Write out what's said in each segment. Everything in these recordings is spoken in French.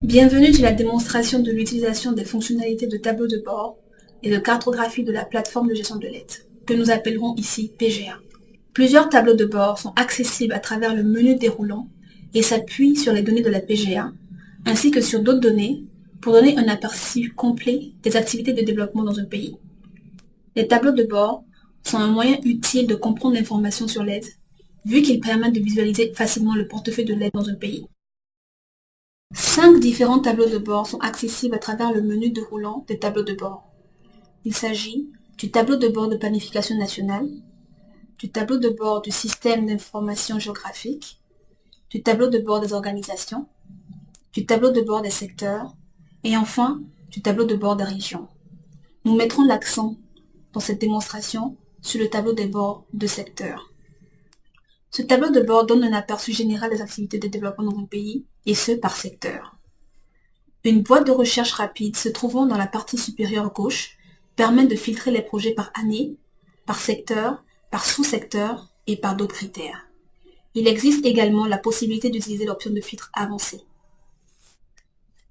Bienvenue sur la démonstration de l'utilisation des fonctionnalités de tableau de bord et de cartographie de la plateforme de gestion de l'aide, que nous appellerons ici PGA. Plusieurs tableaux de bord sont accessibles à travers le menu déroulant et s'appuient sur les données de la PGA, ainsi que sur d'autres données, pour donner un aperçu complet des activités de développement dans un pays. Les tableaux de bord sont un moyen utile de comprendre l'information sur l'aide, vu qu'ils permettent de visualiser facilement le portefeuille de l'aide dans un pays. 5 différents tableaux de bord sont accessibles à travers le menu déroulant des tableaux de bord. Il s'agit du tableau de bord de planification nationale, du tableau de bord du système d'information géographique, du tableau de bord des organisations, du tableau de bord des secteurs et enfin du tableau de bord des régions. Nous mettrons l'accent dans cette démonstration sur le tableau des bords de secteurs. Ce tableau de bord donne un aperçu général des activités de développement dans un pays, et ce par secteur. Une boîte de recherche rapide se trouvant dans la partie supérieure gauche permet de filtrer les projets par année, par secteur, par sous-secteur et par d'autres critères. Il existe également la possibilité d'utiliser l'option de filtre avancé.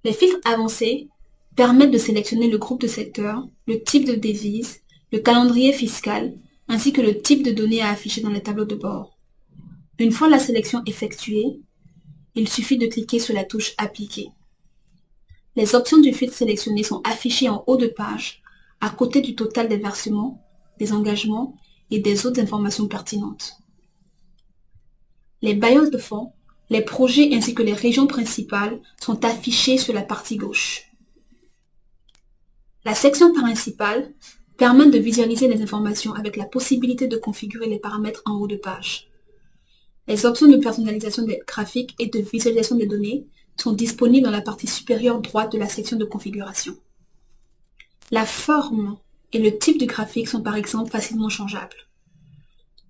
Les filtres avancés permettent de sélectionner le groupe de secteurs, le type de devise, le calendrier fiscal, ainsi que le type de données à afficher dans les tableaux de bord. Une fois la sélection effectuée, il suffit de cliquer sur la touche « Appliquer ». Les options du filtre sélectionné sont affichées en haut de page, à côté du total des versements, des engagements et des autres informations pertinentes. Les bailleurs de fonds, les projets ainsi que les régions principales sont affichés sur la partie gauche. La section principale permet de visualiser les informations avec la possibilité de configurer les paramètres en haut de page. Les options de personnalisation des graphiques et de visualisation des données sont disponibles dans la partie supérieure droite de la section de configuration. La forme et le type du graphique sont par exemple facilement changeables.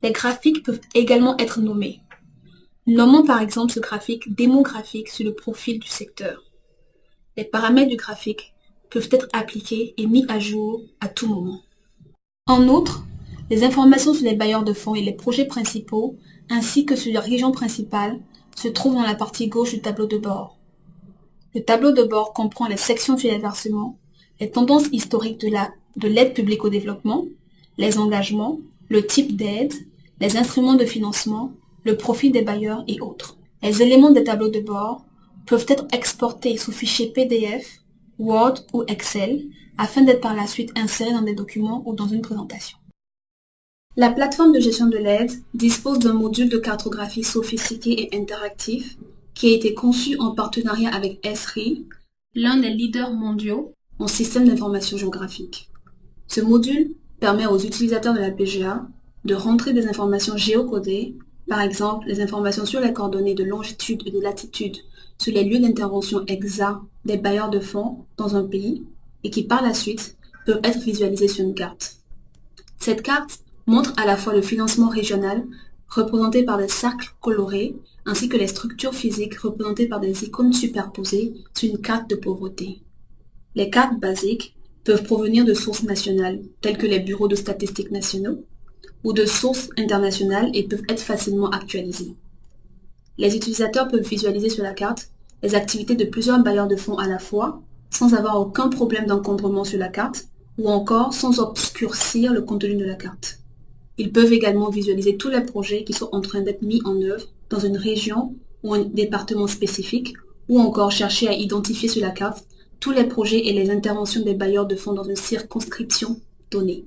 Les graphiques peuvent également être nommés. Nommons par exemple ce graphique démographique sur le profil du secteur. Les paramètres du graphique peuvent être appliqués et mis à jour à tout moment. En outre, les informations sur les bailleurs de fonds et les projets principaux, ainsi que sur les régions principales, se trouvent dans la partie gauche du tableau de bord. Le tableau de bord comprend les sections sur les versements, les tendances historiques de l'aide publique au développement, les engagements, le type d'aide, les instruments de financement, le profil des bailleurs et autres. Les éléments des tableaux de bord peuvent être exportés sous fichier PDF, Word ou Excel, afin d'être par la suite insérés dans des documents ou dans une présentation. La plateforme de gestion de l'aide dispose d'un module de cartographie sophistiqué et interactif qui a été conçu en partenariat avec Esri, l'un des leaders mondiaux en système d'information géographique. Ce module permet aux utilisateurs de la PGA de rentrer des informations géocodées, par exemple les informations sur les coordonnées de longitude et de latitude sur les lieux d'intervention exacts des bailleurs de fonds dans un pays et qui par la suite peuvent être visualisées sur une carte. Cette carte montre à la fois le financement régional, représenté par des cercles colorés, ainsi que les structures physiques représentées par des icônes superposées sur une carte de pauvreté. Les cartes basiques peuvent provenir de sources nationales, telles que les bureaux de statistiques nationaux, ou de sources internationales et peuvent être facilement actualisées. Les utilisateurs peuvent visualiser sur la carte les activités de plusieurs bailleurs de fonds à la fois, sans avoir aucun problème d'encombrement sur la carte, ou encore sans obscurcir le contenu de la carte. Ils peuvent également visualiser tous les projets qui sont en train d'être mis en œuvre dans une région ou un département spécifique, ou encore chercher à identifier sur la carte tous les projets et les interventions des bailleurs de fonds dans une circonscription donnée.